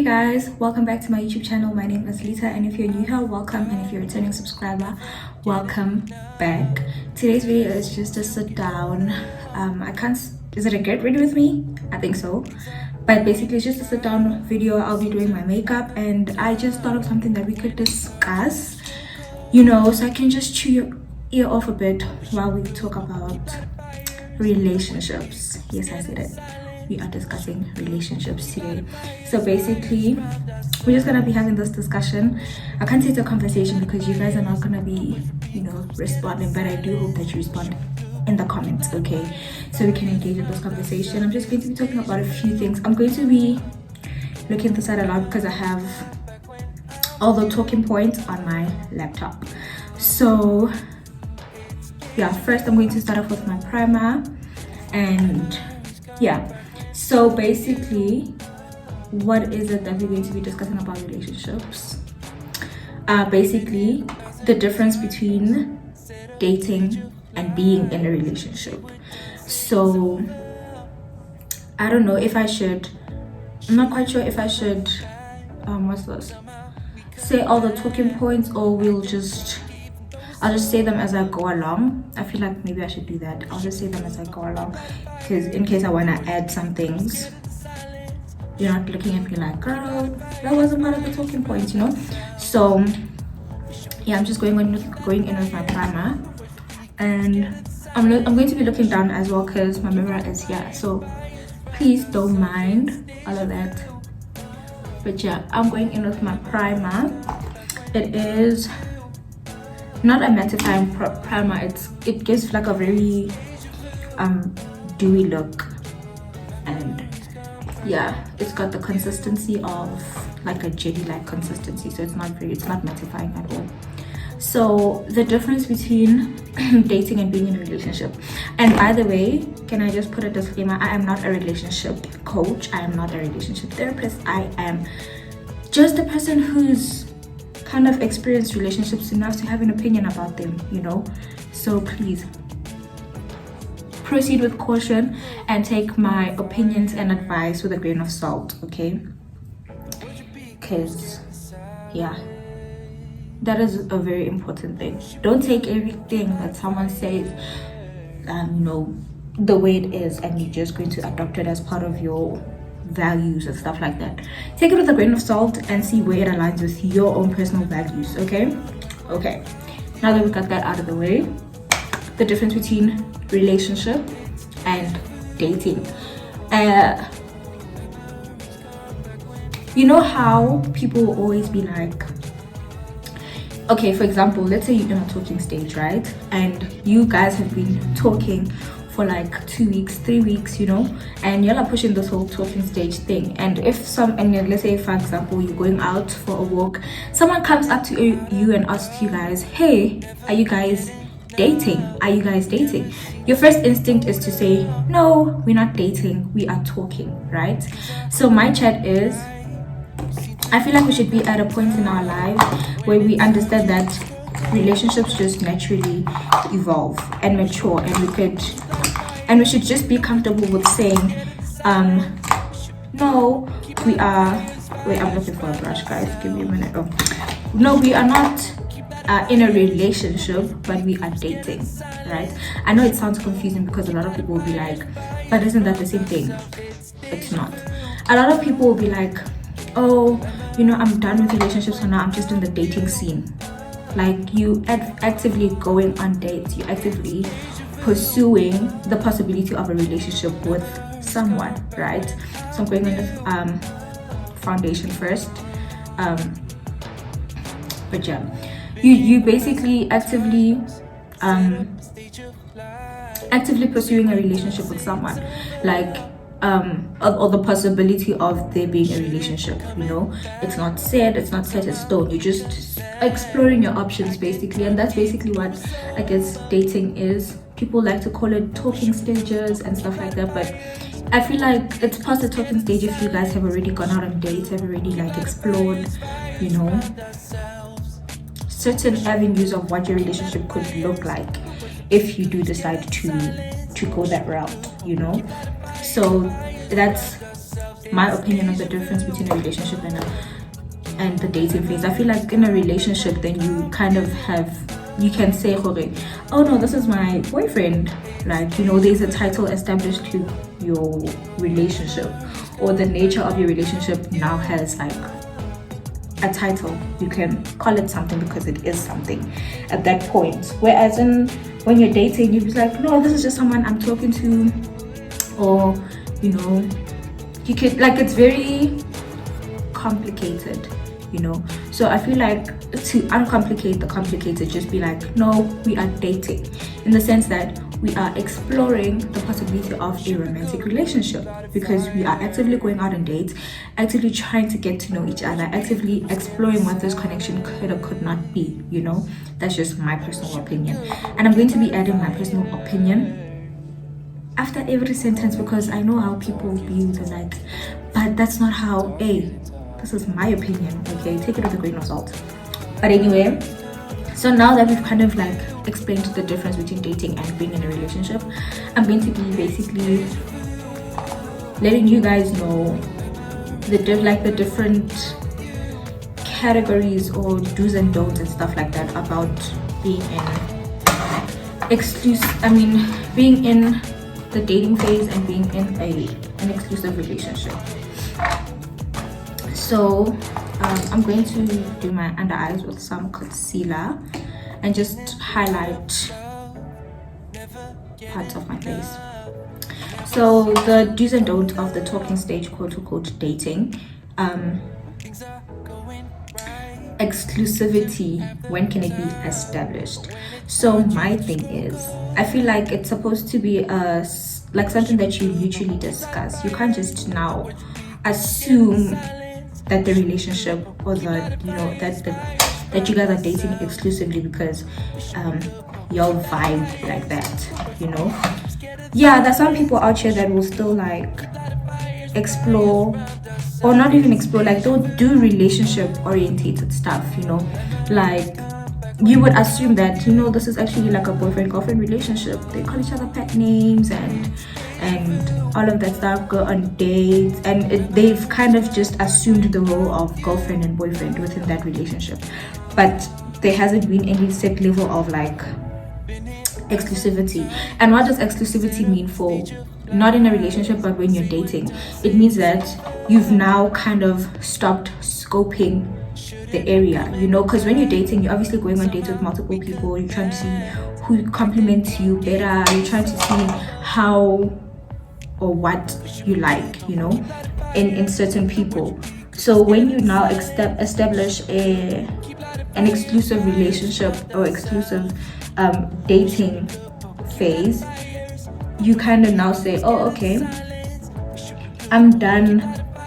guys, welcome back to my YouTube channel. My name is Litha, and if you're new here, welcome, and if you're a returning subscriber, welcome back. Today's video is just a sit down. Is it a get ready with me? I think so, but basically it's just a sit down video. I'll be doing my makeup, and I just thought of something that we could discuss, so I can just chew your ear off a bit while we talk about relationships. Yes, I said it. We are discussing relationships today. So basically, we're just gonna be having this discussion. I can't say it's a conversation because you guys are not gonna be, responding, but I do hope that you respond in the comments, okay? So we can engage in this conversation. I'm just going to be talking about a few things. I'm going to be looking this out aloud because I have all the talking points on my laptop. So yeah, first I'm going to start off with my primer, and yeah. So basically, what is it that we're going to be discussing about relationships? Basically, the difference between dating and being in a relationship. So I don't know if I should, I'm not quite sure if I should, say all the talking points, or I'll just say them as I go along. I feel like maybe I should do that. I'll just say them as I go along, because in case I want to add some things, you're not looking at me like, girl, that wasn't part of the talking points, So yeah, I'm just going in with my primer, and I'm going to be looking down as well because my mirror is here, so please don't mind all of that. But yeah, I'm going in with my primer. It is not a mattifying primer. It gives like a very dewy look, and yeah, it's got the consistency of like a jelly-like consistency, so it's not mattifying at all. So the difference between dating and being in a relationship, and by the way, can I just put a disclaimer? I am not a relationship coach, I am not a relationship therapist. I am just a person who's kind of experienced relationships enough to have an opinion about them, so please proceed with caution and take my opinions and advice with a grain of salt, okay? Because yeah, that is a very important thing. Don't take everything that someone says the way it is, and you're just going to adopt it as part of your values and stuff like that. Take it with a grain of salt and see where it aligns with your own personal values, okay? Now that we got that out of the way, the difference between relationship and dating. You know how people will always be like, okay, for example, let's say you're in a talking stage, right? And you guys have been talking for like 2 weeks, 3 weeks, and you're like pushing this whole talking stage thing. And let's say, for example, you're going out for a walk, someone comes up to you and asks you guys, hey, are you guys dating? Your first instinct is to say, no, we're not dating, we are talking, right? So my chat is, I feel like we should be at a point in our lives where we understand that relationships just naturally evolve and mature, and we should just be comfortable with saying, no, we are, wait, I'm looking for a brush, guys, give me a minute. No, we are not in a relationship, but we are dating, right? I know it sounds confusing because a lot of people will be like, but isn't that the same thing? It's not. A lot of people will be like, oh, I'm done with relationships, so now I'm just in the dating scene. Like, you actively going on dates, you actively pursuing the possibility of a relationship with someone, right? So I'm going with foundation first, but yeah, you basically actively pursuing a relationship with someone, like or the possibility of there being a relationship. It's not set in stone. You're just exploring your options, basically, and that's basically what I guess dating is. People like to call it talking stages and stuff like that, but I feel like it's past the talking stage if you guys have already gone out on dates, have already explored certain avenues of what your relationship could look like if you do decide to go that route. So that's my opinion of the difference between a relationship and the dating phase. I feel like in a relationship, then you kind of you can say, oh no, this is my boyfriend. Like, there's a title established to your relationship, or the nature of your relationship now has like a title. You can call it something because it is something at that point. Whereas when you're dating, you're just like, no, this is just someone I'm talking to, or you could, like, it's very complicated, so I feel like to uncomplicate the complicated, just be like, no, we are dating, in the sense that we are exploring the possibility of a romantic relationship, because we are actively going out on dates, actively trying to get to know each other, actively exploring what this connection could or could not be. That's just my personal opinion, and I'm going to be adding my personal opinion after every sentence, because I know how people view the like, but that's not how. This is my opinion, okay? Take it with a grain of salt. But anyway, so now that we've kind of like explained the difference between dating and being in a relationship, I'm going to be basically letting you guys know the different categories or do's and don'ts and stuff like that about being being in the dating phase and being in an exclusive relationship. So I'm going to do my under eyes with some concealer and just highlight parts of my face. So the do's and don'ts of the talking stage, quote unquote, dating. Exclusivity, when can it be established? So my thing is, I feel like it's supposed to be like something that you mutually discuss. You can't just now assume that the relationship or that you guys are dating exclusively because y'all vibe like that. Yeah, there's some people out here that will still like explore, or not even explore, like they'll do relationship orientated stuff, like you would assume that this is actually like a boyfriend girlfriend relationship. They call each other pet names and all of that stuff, go on dates, and they've kind of just assumed the role of girlfriend and boyfriend within that relationship, but there hasn't been any set level of like exclusivity. And what does exclusivity mean for not in a relationship but when you're dating? It means that you've now kind of stopped scoping the area, because when you're dating, you're obviously going on dates with multiple people. You're trying to see who compliments you better. You're trying to see how or what you like, in certain people. So when you now establish an exclusive relationship or exclusive dating phase, you kind of now say, oh, okay, I'm done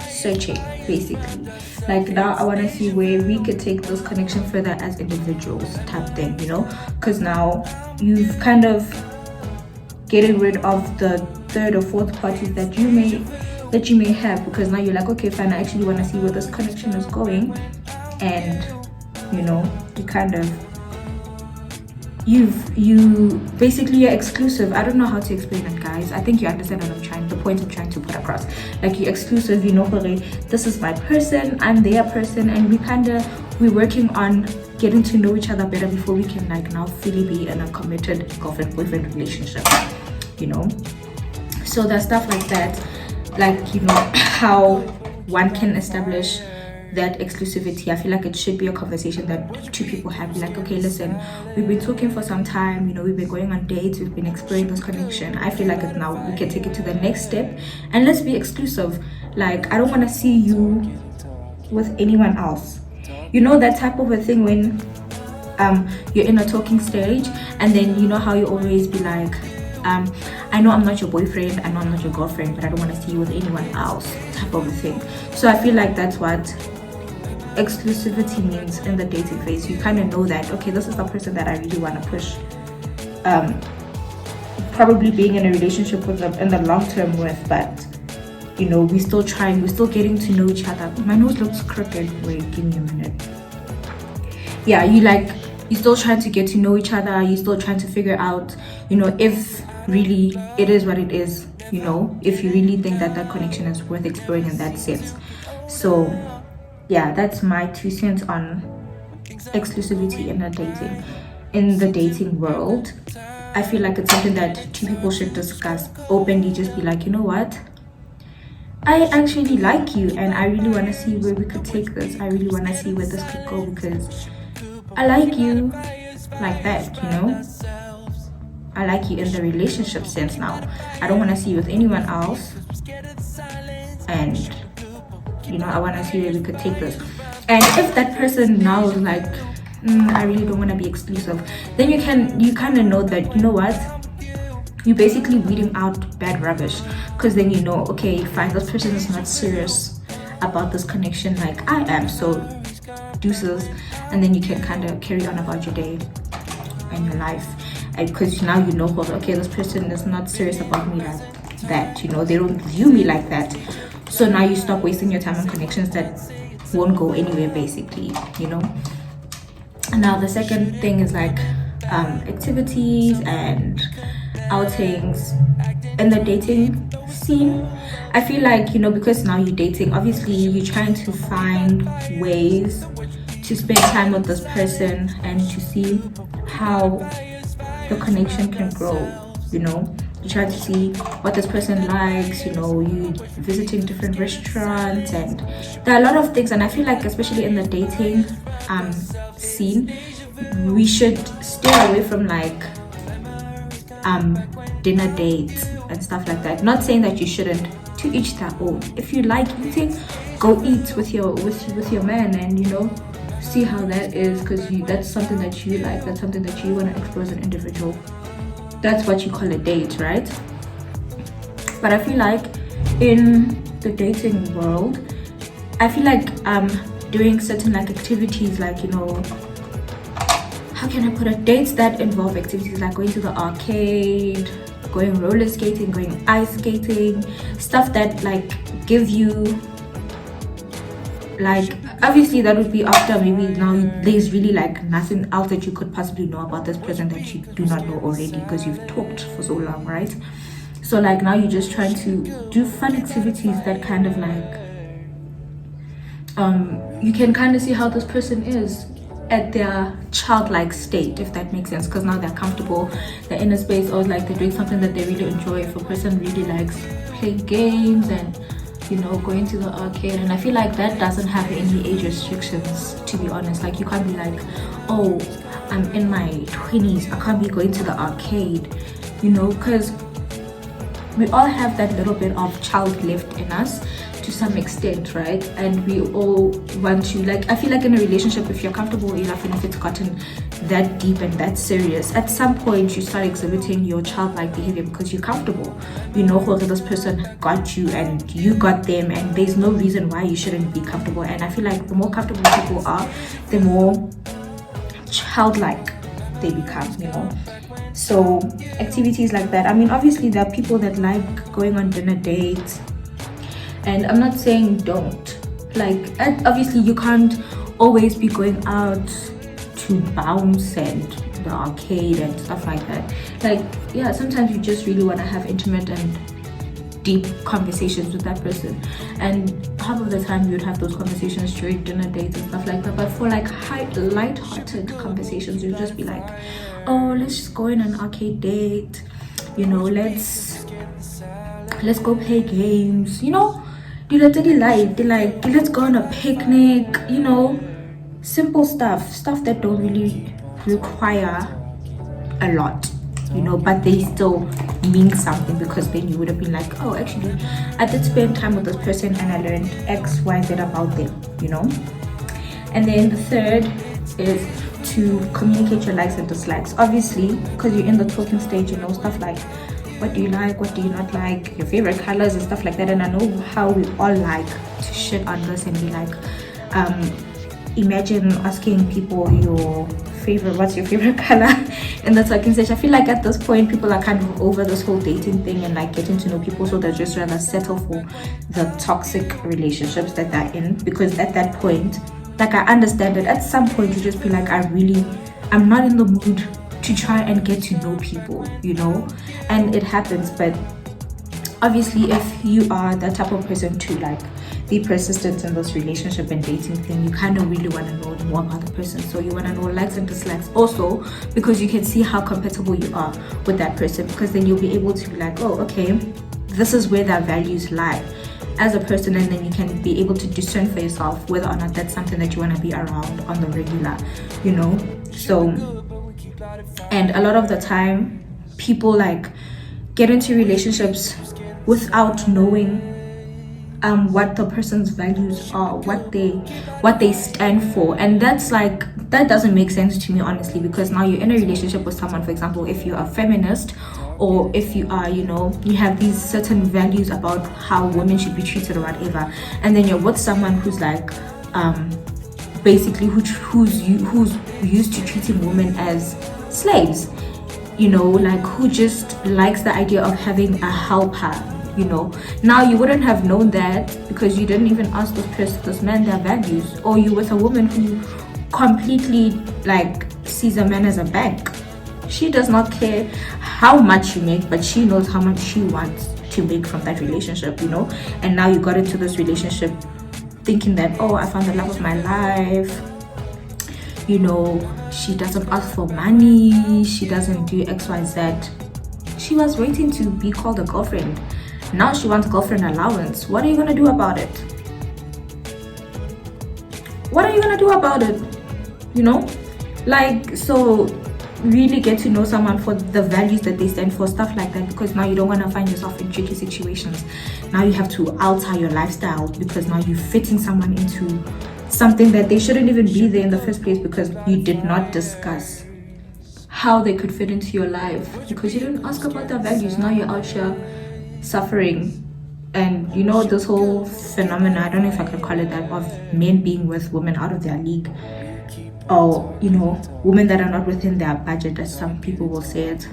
searching, basically. Like, now I want to see where we could take this connection further as individuals type thing, because now you've kind of getting rid of the third or fourth parties that you may have, because now you're like, okay, fine, I actually want to see where this connection is going, and you kind of you basically, you're exclusive. I don't know how to explain it, guys. I think you understand the point I'm trying to put across. Like, you're exclusive, this is my person, I'm their person, and we're working on getting to know each other better before we can like now fully be in a committed girlfriend boyfriend relationship, so there's stuff like that, like how one can establish that exclusivity. I feel like it should be a conversation that two people have. Like, okay, listen, we've been talking for some time, we've been going on dates, we've been exploring this connection. I feel like now we can take it to the next step and let's be exclusive. Like, I don't want to see you with anyone else, that type of a thing. When you're in a talking stage, and then how you always be like, I know I'm not your boyfriend, I know I'm not your girlfriend, but I don't want to see you with anyone else, type of a thing. So I feel like that's what exclusivity means in the dating phase. You kind of know that, okay, this is the person that I really want to push probably being in a relationship with them in the long term with, but we're still trying, we're still getting to know each other. My nose looks crooked. Wait, give me a minute. Yeah, you're still trying to get to know each other. You're still trying to figure out if really it is what it is, you know, if you really think that that connection is worth exploring in that sense. So yeah, that's my 2 cents on exclusivity in the dating world. I feel like it's something that two people should discuss openly. Just be like, you know what, I actually like you and I really want to see where we could take this. I really want to see where this could go because I like you like that, you know. I like you in the relationship sense now. I don't want to see you with anyone else. And, you know, I want to see where we could take this. And if that person now is like, I really don't want to be exclusive, then you kind of know that, you know what, you basically weeding out bad rubbish, because then you know, okay, fine, this person is not serious about this connection like I am, so deuces. And then you can kind of carry on about your day and your life, because now you know, okay, this person is not serious about me like that, you know, they don't view me like that. So now you stop wasting your time on connections that won't go anywhere, basically, you know. And now the second thing is like activities and outings in the dating scene. I feel like, you know, because now you're dating, obviously you're trying to find ways to spend time with this person and to see how the connection can grow, you know. You try to see what this person likes, you know, you visiting different restaurants, and there are a lot of things. And I feel like especially in the dating scene, we should stay away from like dinner dates and stuff like that. Not saying that you shouldn't, to each their own. If you like eating, go eat with your man, and you know, see how that is, because that's something that you like, that's something that you want to explore as an individual. That's what you call a date, right? But I feel like in the dating world, I feel like doing certain like activities, like, you know, how can I put it, dates that involve activities like going to the arcade, going roller skating, going ice skating, stuff that like give you, like, obviously that would be after maybe now there's really like nothing else that you could possibly know about this person that you do not know already, because you've talked for so long, right? So like now you're just trying to do fun activities that kind of like you can kind of see how this person is at their childlike state, if that makes sense, because now they're comfortable, they're in a space, or like they're doing something that they really enjoy. If a person really likes playing games and, you know, going to the arcade, and I feel like that doesn't have any age restrictions, to be honest. Like you can't be like, oh, I'm in my 20s, I can't be going to the arcade, you know, because we all have that little bit of child left in us to some extent, right? And we all want to, like, I feel like in a relationship, if you're comfortable enough and if it's gotten that deep and that serious, at some point you start exhibiting your childlike behavior because you're comfortable. You know whether this person got you and you got them, and there's no reason why you shouldn't be comfortable. And I feel like the more comfortable people are, the more childlike they become, you know. So activities like that, I mean, obviously there are people that like going on dinner dates, and I'm not saying don't, like, obviously you can't always be going out to bounce and the arcade and stuff like that. Like, yeah, sometimes you just really want to have intimate and deep conversations with that person, and half of the time you'd have those conversations during dinner dates and stuff like that. But for like light-hearted conversations, you'd just be like, oh, let's just go on an arcade date, you know, let's go play games, you know, let's go on a picnic, you know, simple stuff that don't really require a lot, you know, but they still mean something, because then you would have been like, oh, actually I did spend time with this person and I learned XYZ about them, you know. And then the third is to communicate your likes and dislikes, obviously, because you're in the talking stage, you know, stuff like what do you like, what do you not like, your favorite colors and stuff like that. And I know how we all like to shit on this and be like, imagine asking people what's your favorite color in the talking stage. I feel like at this point people are kind of over this whole dating thing and like getting to know people, so they're just rather settle for the toxic relationships that they're in, because at that point, like, I understand that at some point you just be like, I'm not in the mood to try and get to know people, you know, and it happens. But obviously if you are that type of person to like be persistent in this relationship and dating thing, you kind of really want to know more about the person. So you want to know likes and dislikes also, because you can see how compatible you are with that person, because then you'll be able to be like, oh, okay, this is where their values lie as a person, and then you can be able to discern for yourself whether or not that's something that you want to be around on the regular, you know. So, and a lot of the time people like get into relationships without knowing what the person's values are, what they stand for, and that's like, that doesn't make sense to me, honestly, because now you're in a relationship with someone, for example, if you're a feminist, or if you are, you know, you have these certain values about how women should be treated or whatever, and then you're with someone who's like basically who's used to treating women as slaves, you know, like who just likes the idea of having a helper, you know. Now you wouldn't have known that because you didn't even ask this man their values, or you with a woman who completely like sees a man as a bank. She does not care how much you make, but she knows how much she wants to make from that relationship, you know. And now you got into this relationship thinking that, oh, I found the love of my life, you know, she doesn't ask for money, she doesn't do XYZ. She was waiting to be called a girlfriend. Now she wants girlfriend allowance. What are you gonna do about it? What are you gonna do about it? You know, like, so really get to know someone for the values that they stand for, stuff like that, because now you don't want to find yourself in tricky situations. Now you have to alter your lifestyle because now you're fitting someone into something that they shouldn't even be there in the first place, because you did not discuss how they could fit into your life, because you didn't ask about their values. Now you're out here suffering. And you know, this whole phenomena, I don't know if I can call it that, of men being with women out of their league, or you know, women that are not within their budget, as some people will say it,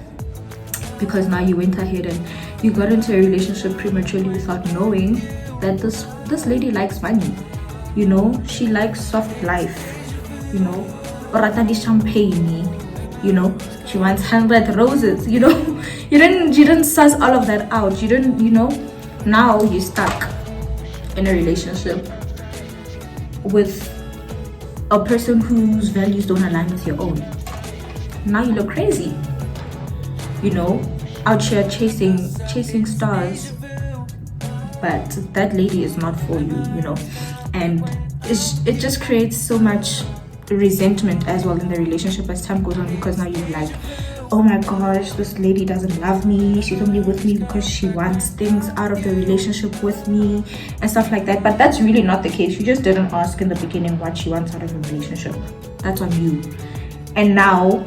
because now you went ahead and you got into a relationship prematurely without knowing that this lady likes money, you know, she likes soft life, you know, or rather champagne, you know, she wants 100 roses, you know. you didn't suss all of that out. You didn't, you know. Now you're stuck in a relationship with a person whose values don't align with your own. Now you look crazy, you know, out here chasing stars, but that lady is not for you, you know. And it just creates so much resentment as well in the relationship as time goes on, because now you're like, oh my gosh, this lady doesn't love me, she's only with me because she wants things out of the relationship with me and stuff like that. But that's really not the case. You just didn't ask in the beginning what she wants out of a relationship. That's on you. And now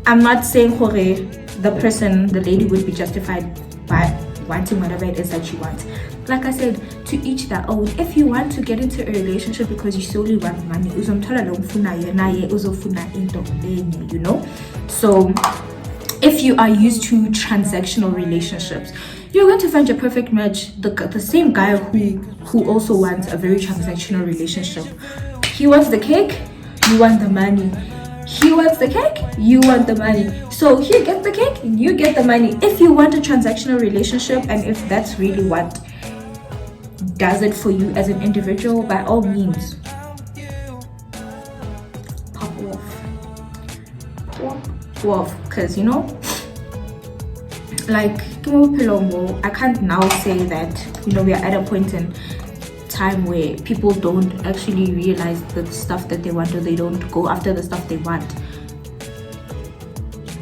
I'm not saying the lady would be justified by wanting whatever it is that she wants. Like I said, to each their own. If you want to get into a relationship because you solely want money, you know. So if you are used to transactional relationships, you're going to find your perfect match, the same guy who also wants a very transactional relationship. He wants the cake, you want the money. He wants the cake, you want the money. So he gets the cake, you get the money. If you want a transactional relationship, and if that's really what does it for you as an individual, by all means, pop off. Because you know, like, I can't now say that, you know, we are at a point in time where people don't actually realize the stuff that they want, or they don't go after the stuff they want.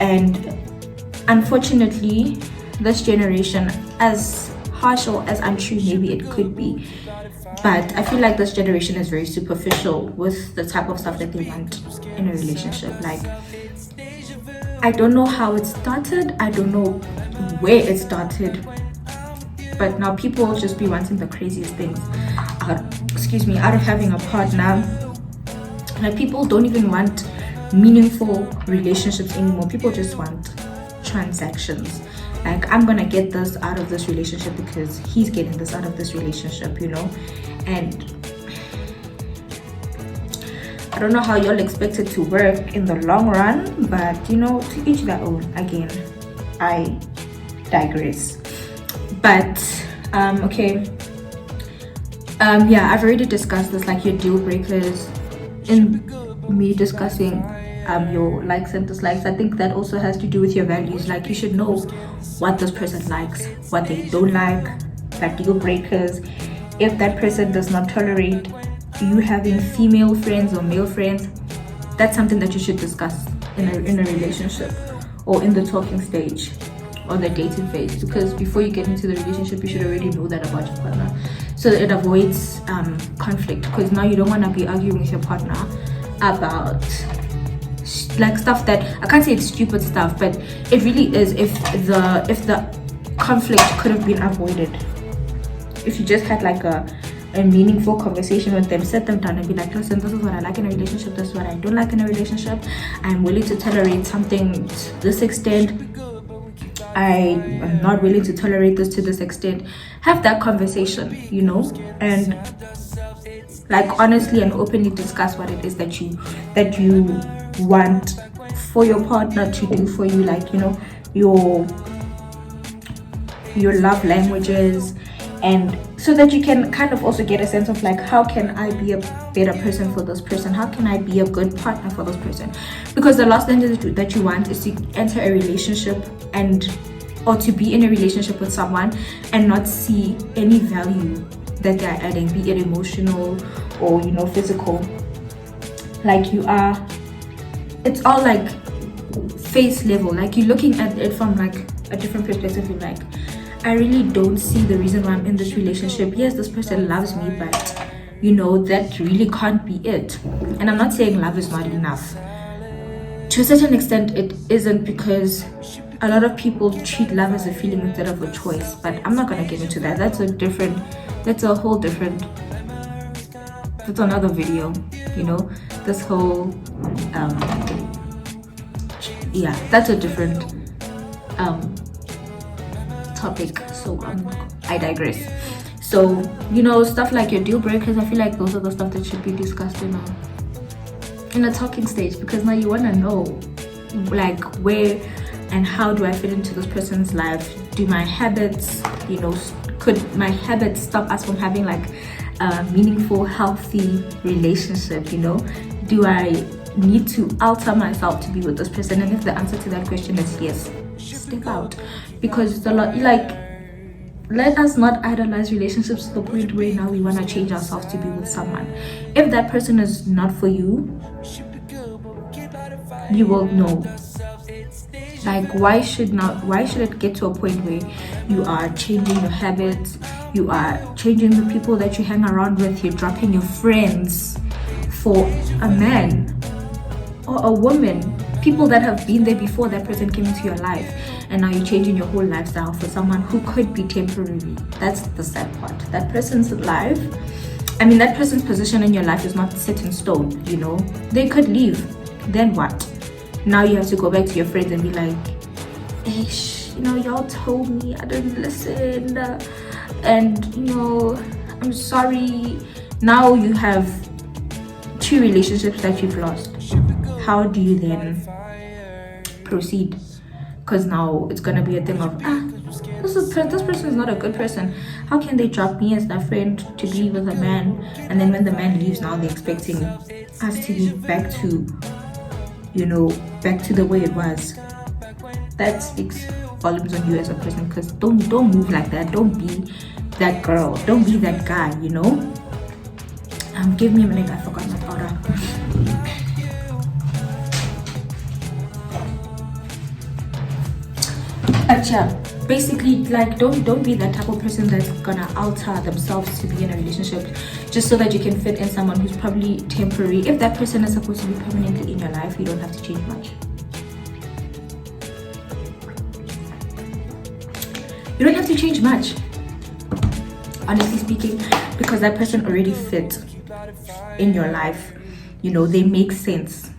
And unfortunately, this generation, as harsh or as untrue maybe it could be, but I feel like this generation is very superficial with the type of stuff that they want in a relationship. Like, I don't know how it started, I don't know where it started, but now people just be wanting the craziest things out of having a partner. Like, people don't even want meaningful relationships anymore. People just want transactions. Like, I'm gonna get this out of this relationship because he's getting this out of this relationship, you know. And I don't know how y'all expect it to work in the long run, but you know, to each their own. Again, I digress. But okay, yeah, I've already discussed this, like your deal breakers, in me discussing your likes and dislikes. I think that also has to do with your values. Like, you should know what this person likes, what they don't like deal breakers. If that person does not tolerate you having female friends or male friends, that's something that you should discuss in a relationship, or in the talking stage or the dating phase, because before you get into the relationship, you should already know that about your partner, so that it avoids conflict. Because now you don't want to be arguing with your partner about like stuff that, I can't say it's stupid stuff, but it really is. If the conflict could have been avoided if you just had like a meaningful conversation with them, sit them down and be like, listen, this is what I like in a relationship, this is what I don't like in a relationship, I'm willing to tolerate something to this extent, I am not willing to tolerate this to this extent. Have that conversation, you know, and like honestly and openly discuss what it is that you want for your partner to do for you, like, you know, your love languages, and so that you can kind of also get a sense of like, how can I be a better person for this person, how can I be a good partner for this person? Because the last thing that you want is to enter a relationship or to be in a relationship with someone and not see any value that they're adding, be it emotional or, you know, physical. Like, it's all like face level, like you're looking at it from like a different perspective. You're like, I really don't see the reason why I'm in this relationship. Yes, this person loves me, but you know, that really can't be it. And I'm not saying love is not enough. To a certain extent, it isn't, because a lot of people treat love as a feeling instead of a choice. But I'm not gonna get into that. That's another video, you know, this whole yeah, that's a different topic. So I digress. So, you know, stuff like your deal breakers, I feel like those are the stuff that should be discussed in a talking stage, because now you want to know like where and how do I fit into this person's life. Do my habits, you know, could my habits stop us from having like a meaningful, healthy relationship? You know, do I need to alter myself to be with this person? And if the answer to that question is yes, step out. Because it's a lot, like, let us not idolize relationships to the point where now we want to change ourselves to be with someone. If that person is not for you, you will know. Like, why should it get to a point where you are changing your habits, you are changing the people that you hang around with, you're dropping your friends for a man or a woman, people that have been there before that person came into your life, and now you're changing your whole lifestyle for someone who could be temporary. That's the sad part. That person's life, I mean, that person's position in your life is not set in stone, you know. They could leave. Then what? Now you have to go back to your friends and be like, you know, y'all told me, I didn't listen, and you know, I'm sorry. Now you have 2 relationships that you've lost. How do you then proceed? Because now it's gonna be a thing of, this person is not a good person. How can they drop me as their friend to be with a man, and then when the man leaves, now they're expecting us to be back to, you know, back to the way it was. That speaks volumes on you as a person. Because don't move like that. Don't be that girl. Don't be that guy, you know. Give me a minute, I forgot my powder. But yeah, basically, like, don't be that type of person that's gonna alter themselves to be in a relationship just so that you can fit in someone who's probably temporary. If that person is supposed to be permanently in your life, you don't have to change much. You don't have to change much, honestly speaking, because that person already fits in your life. You know, they make sense.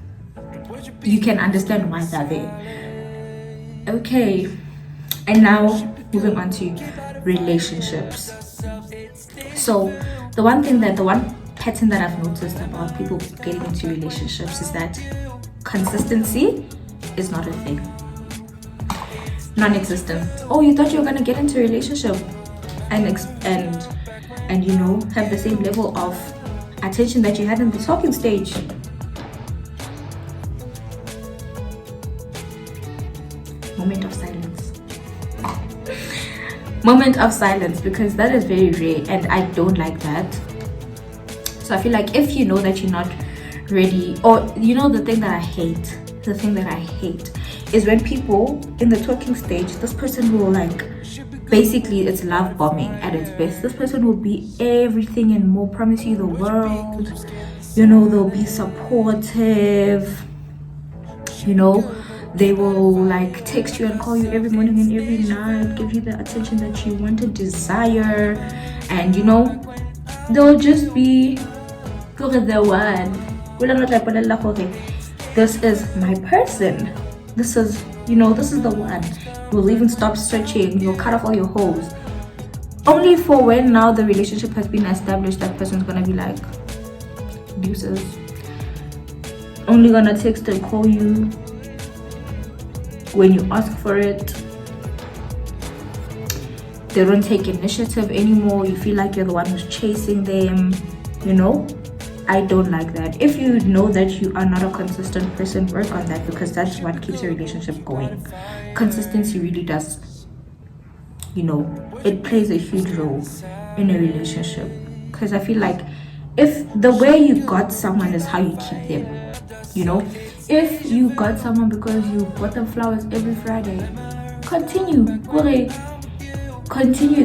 You can understand why they're there. Okay, and now moving on to relationships. So the one pattern that I've noticed about people getting into relationships is that consistency is not a thing. non-existent. Oh, you thought you were gonna get into a relationship and you know, have the same level of attention that you had in the talking stage. Moment of silence. Moment of silence, because that is very rare and I don't like that. So I feel like if you know that you're not ready, or you know, the thing that I hate is when people in the talking stage, this person will like, basically it's love bombing at its best. This person will be everything and more, promise you the world, you know, they'll be supportive, you know, they will like text you and call you every morning and every night, give you the attention that you want and desire, and you know, they'll just be the one. This is my person, this is, you know, this is the one. You'll even stop searching, you'll cut off all your hoes, only for when now the relationship has been established, that person's gonna be like, deuces, only gonna text and call you when you ask for it. They don't take initiative anymore. You feel like you're the one who's chasing them, you know. I don't like that. If you know that you are not a consistent person, work on that, because that's what keeps a relationship going. Consistency really does, you know, it plays a huge role in a relationship, because I feel like if the way you got someone is how you keep them, you know. If you got someone because you bought them flowers every Friday, continue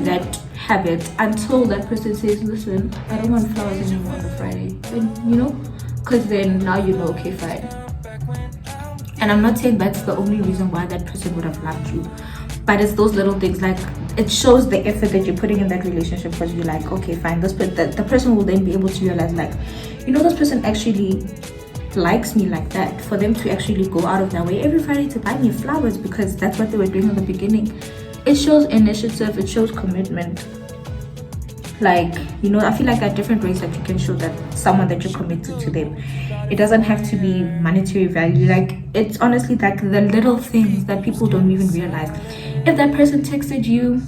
that habit until that person says, listen, I don't want flowers anymore on a Friday. Then, you know, because then now you know, okay, fine. And I'm not saying that's the only reason why that person would have loved you, but it's those little things, like it shows the effort that you're putting in that relationship, because you're like, okay, fine, the person will then be able to realize, like, you know, this person actually likes me like that, for them to actually go out of their way every Friday to buy me flowers, because that's what they were doing in the beginning. It shows initiative, it shows commitment. Like, you know, I feel like there are different ways that you can show that someone that you're committed to them. It doesn't have to be monetary value. Like, it's honestly like the little things that people don't even realize. If that person texted you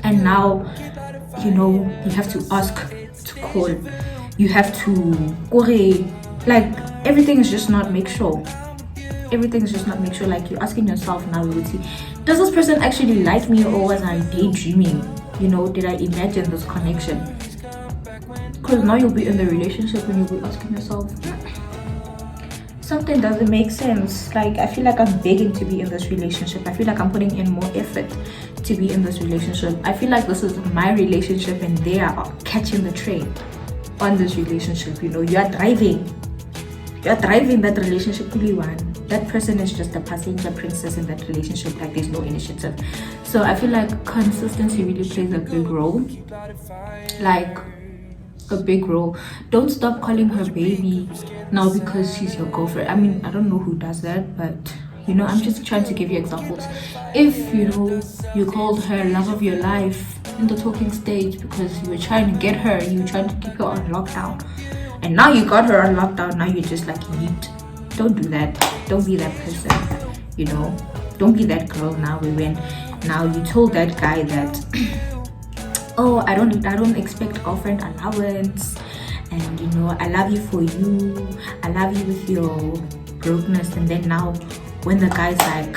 and now, you know, you have to ask to call, you have to like, everything is just not make sure. Everything is just not make sure. Like, you're asking yourself now, you would see, does this person actually like me, or was I daydreaming? You know, did I imagine this connection? Because now you'll be in the relationship and you'll be asking yourself, something doesn't make sense. Like, I feel like I'm begging to be in this relationship. I feel like I'm putting in more effort to be in this relationship. I feel like this is my relationship and they are catching the train on this relationship. You know, you're driving that relationship to be one. That person is just a passenger princess in that relationship. Like, there's no initiative. So I feel like consistency really plays a big role. Like, a big role. Don't stop calling her baby now because she's your girlfriend. I mean, I don't know who does that, but you know, I'm just trying to give you examples. If, you know, you called her love of your life in the talking stage because you were trying to get her, you were trying to keep her on lockdown, and now you got her on lockdown, now you're just like, yeet. Don't do that. Don't be that person, you know. Don't be that girl now now you told that guy that oh, I don't expect girlfriend allowance, and you know, I love you for you, I love you with your brokenness. And then now when the guy's like,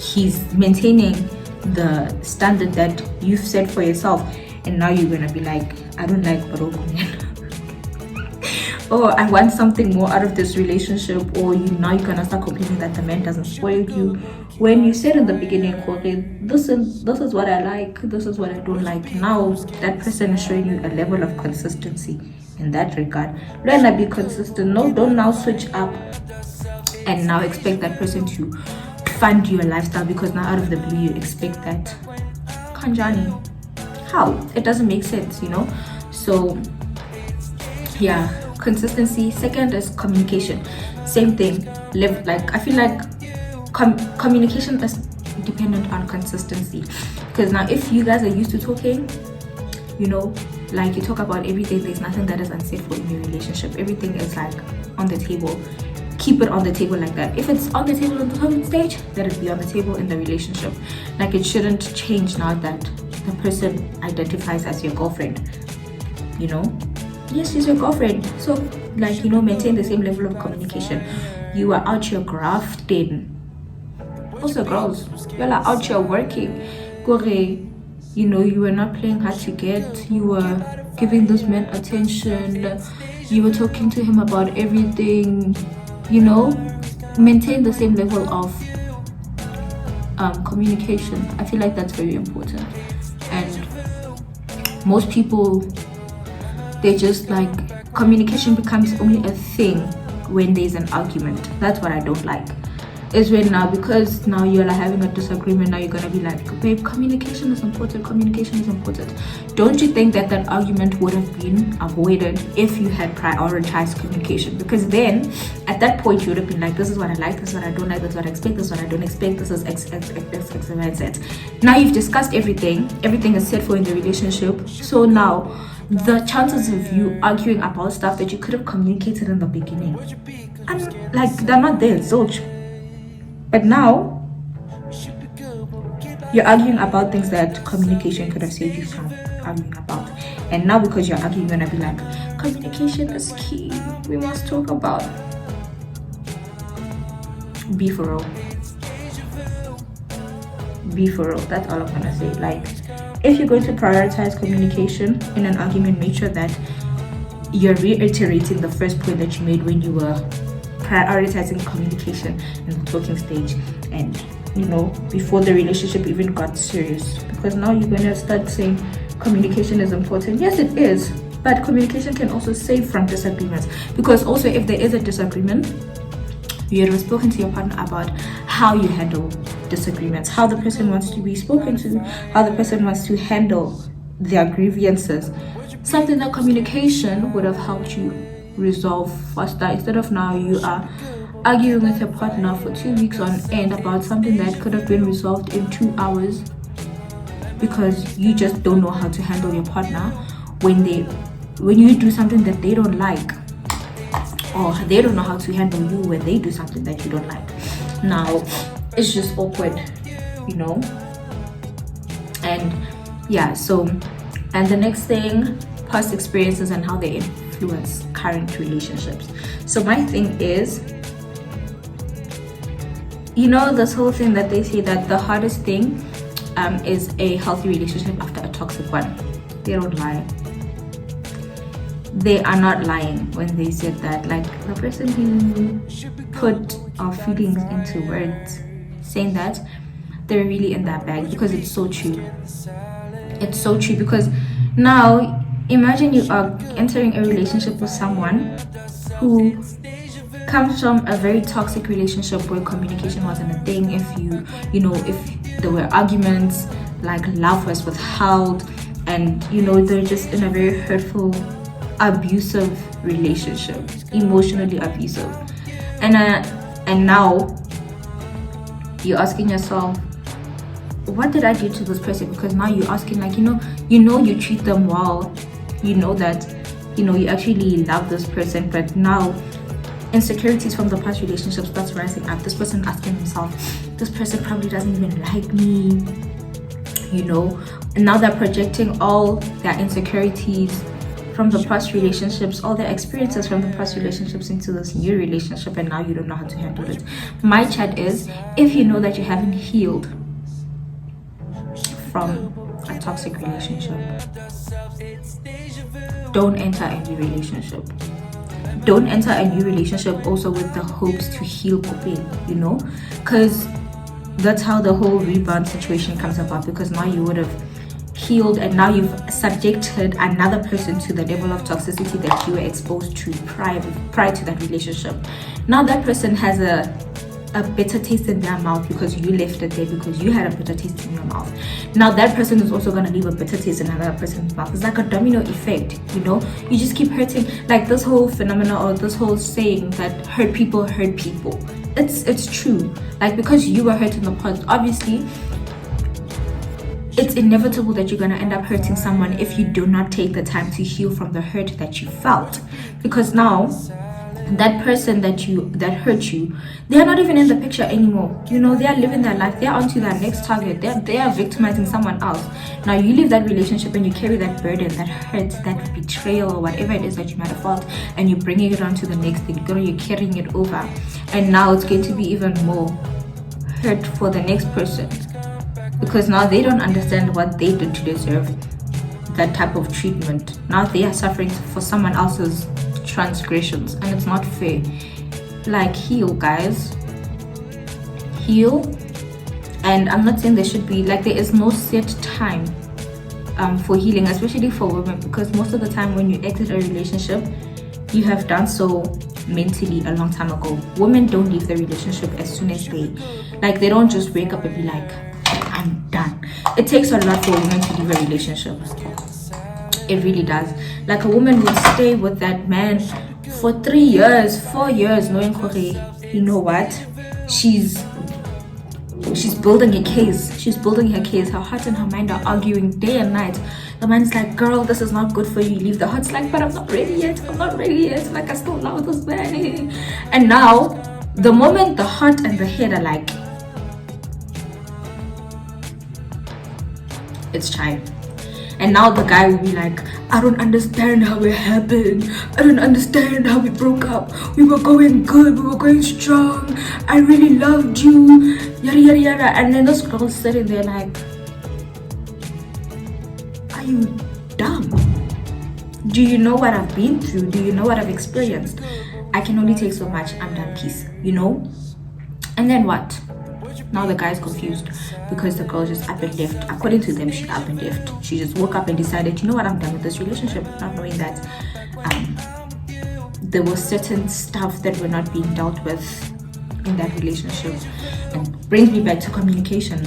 he's maintaining the standard that you've set for yourself, and now you're gonna be like, I don't like broke men. Oh, I want something more out of this relationship. Or now you're gonna start complaining that the man doesn't spoil you, when you said in the beginning, this is what I like, this is what I don't like. Now that person is showing you a level of consistency in that regard. Learn to be consistent. No, don't now switch up and now expect that person to fund your lifestyle, because now out of the blue you expect that. Kanjani, how? It doesn't make sense, you know. So yeah, consistency. Second is communication. Same thing. Like, I feel like communication is dependent on consistency, because now if you guys are used to talking, you know, like, you talk about everything, there's nothing that is unsaid for in your relationship, everything is like on the table. keep it on the table like that. If it's on the table on the talking stage, let it be on the table in the relationship. Like, it shouldn't change now that the person identifies as your girlfriend, you know. Yes, she's your girlfriend, so like, you know, maintain the same level of communication. You are out here grafting. Also, girls, you're like out here working. You know, you were not playing hard to get. You were giving this man attention. You were talking to him about everything. You know, maintain the same level of communication. I feel like that's very important. And most people, they just like, communication becomes only a thing when there's an argument. That's what I don't like. Is when now, because now you're like having a disagreement, now you're gonna be like, babe, communication is important, communication is important. Don't you think that that argument would have been avoided if you had prioritized communication? Because then at that point you would have been like, this is what I like, this is what I don't like, this is what I expect, this is what I don't expect, this is X, Y, and Z. Now you've discussed everything is set for in the relationship. So now the chances of you arguing about stuff that you could have communicated in the beginning, and like, they're not there, zilch. But now you're arguing about things that communication could have saved you from arguing about. And now because you're arguing, you're gonna be like, communication is key, we must talk about. Be for real. Be for real. That's all I'm gonna say. Like, if you're going to prioritize communication in an argument, make sure that you're reiterating the first point that you made when you were prioritizing communication in the talking stage, and you know, before the relationship even got serious. Because now you're going to start saying communication is important. Yes, it is, but communication can also save from disagreements. Because also, if there is a disagreement, you have spoken to your partner about how you handle disagreements, how the person wants to be spoken to, how the person wants to handle their grievances. Something that communication would have helped you resolve faster, instead of now you are arguing with your partner for 2 weeks on end about something that could have been resolved in 2 hours, because you just don't know how to handle your partner when you do something that they don't like, or they don't know how to handle you when they do something that you don't like. Now it's just awkward, you know. And yeah, so, and the next thing, past experiences and how they influence current relationships. So my thing is, you know, this whole thing that they say that the hardest thing is a healthy relationship after a toxic one. They don't lie. They are not lying when they said that. Like, the person who put our feelings into words, saying that, they're really in that bag, because it's so true. It's so true, because now imagine you are entering a relationship with someone who comes from a very toxic relationship where communication wasn't a thing. If there were arguments, like love was withheld, and they're just in a very hurtful, abusive relationship, emotionally abusive, and now you're asking yourself, what did I do to this person? Because now you're asking, like, you treat them well, you know that you actually love this person, but now insecurities from the past relationship starts rising up. This person asking himself, this person probably doesn't even like me, and now they're projecting all their insecurities from the past relationships, all their experiences from the past relationships into this new relationship, and now you don't know how to handle it. My chat is, if you know that you haven't healed from a toxic relationship, don't enter a new relationship. Don't enter a new relationship also with the hopes to heal coping, because that's how the whole rebound situation comes about, because now you would have healed and now you've subjected another person to the level of toxicity that you were exposed to prior to that relationship. Now that person has a bitter taste in their mouth because you left it there, because you had a bitter taste in your mouth. Now that person is also going to leave a bitter taste in another person's mouth. It's like a domino effect, you just keep hurting. Like this whole phenomena, or this whole saying that hurt people hurt people, it's true. Like, because you were hurt in the past, obviously it's inevitable that you're going to end up hurting someone if you do not take the time to heal from the hurt that you felt. Because now that person that hurt you, they are not even in the picture anymore. You know, they are living their life, they're onto their next target, they are victimizing someone else. Now you leave that relationship and you carry that burden, that hurt, that betrayal, or whatever it is that you might have felt, and you're bringing it on to the next thing. You're carrying it over, and now it's going to be even more hurt for the next person, because now they don't understand what they did to deserve that type of treatment. Now they are suffering for someone else's transgressions, and it's not fair. Like, heal, guys, heal. And I'm not saying there should be, like, there is no set time for healing, especially for women, because most of the time when you exit a relationship, you have done so mentally a long time ago. Women don't leave the relationship as soon as they don't just wake up and be like, I'm done. It takes a lot for women to leave a relationship. It really does. Like, a woman would stay with that man for 3 years, 4 years, knowing, you know what, she's building a case. She's building her case. Her heart and her mind are arguing day and night. The man's like, girl, this is not good for you, leave. The heart's like, but I'm not ready yet. Like, I still love this man. And now, the moment the heart and the head are like, it's time. And now the guy will be like, I don't understand how it happened. I don't understand how we broke up. We were going good. We were going strong. I really loved you. Yada, yada, yada. And then those girls sitting there like, are you dumb? Do you know what I've been through? Do you know what I've experienced? I can only take so much. I'm done. Peace. You know? And then what? Now the guy's confused because the girl just up and left. According to them, she up and left. She just woke up and decided, you know what, I'm done with this relationship, not knowing that there was certain stuff that were not being dealt with in that relationship. And brings me back to communication.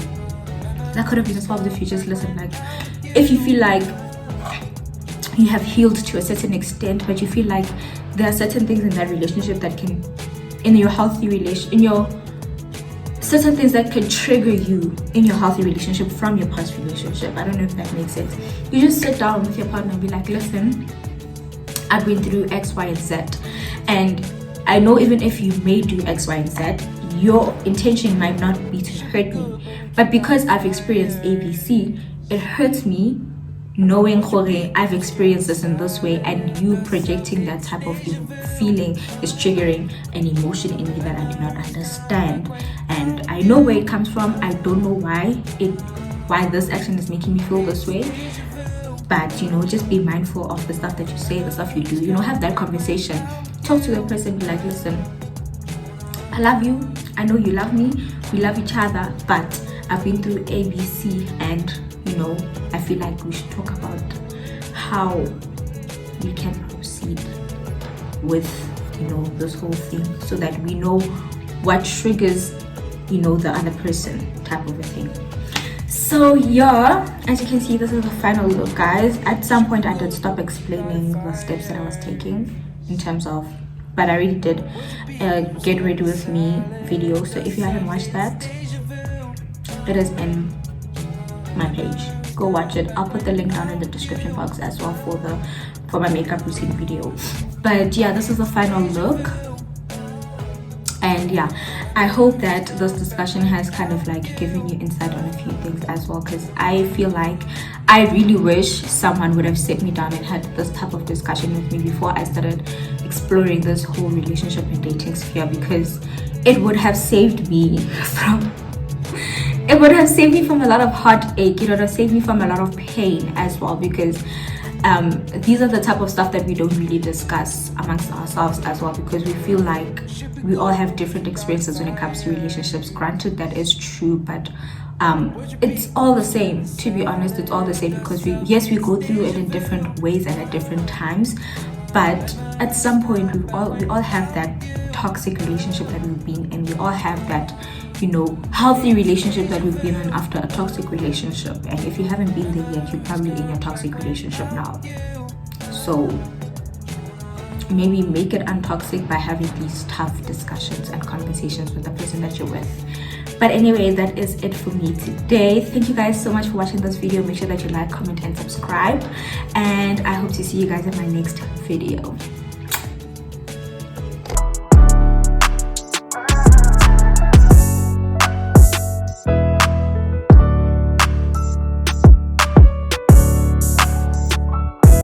That could have been solved if you just listen. Like, if you feel like you have healed to a certain extent, but you feel like there are certain things in that relationship that can, in your healthy relation, certain things that can trigger you in your healthy relationship from your past relationship. I don't know if that makes sense. You just sit down with your partner and be like, listen, I've been through X, Y, and Z. And I know even if you may do X, Y, and Z, your intention might not be to hurt me. But because I've experienced ABC, it hurts me knowing I've experienced this in this way, and you projecting that type of feeling is triggering an emotion in me that I do not understand. And I know where it comes from. I don't know why this action is making me feel this way. But just be mindful of the stuff that you say, the stuff you do. Have that conversation. Talk to the person, be like, listen, I love you. I know you love me. We love each other, but I've been through ABC, and I feel like we should talk about how we can proceed with this whole thing, so that we know what triggers the other person, type of a thing. So yeah, as you can see, this is the final look, guys. At some point I did stop explaining the steps that I was taking in terms of, but I really did get ready with me video. So if you haven't watched that, it is in my page. Go watch it. I'll put the link down in the description box as well for my makeup routine video. But yeah, this is the final look. And yeah, I hope that this discussion has kind of like given you insight on a few things as well, because I feel like I really wish someone would have sat me down and had this type of discussion with me before I started exploring this whole relationship and dating sphere, because it would have saved me from a lot of heartache. It would have saved me from a lot of pain as well, because these are the type of stuff that we don't really discuss amongst ourselves as well, because we feel like we all have different experiences when it comes to relationships. Granted, that is true, but it's all the same. To be honest, it's all the same, because we go through it in different ways and at different times, but at some point we all have that toxic relationship that we've been in. We all have that healthy relationship that we've been in after a toxic relationship. And if you haven't been there yet, you're probably in your toxic relationship now. So maybe make it untoxic by having these tough discussions and conversations with the person that you're with. But anyway, that is it for me today. Thank you guys so much for watching this video. Make sure that you like, comment, and subscribe. And I hope to see you guys in my next video.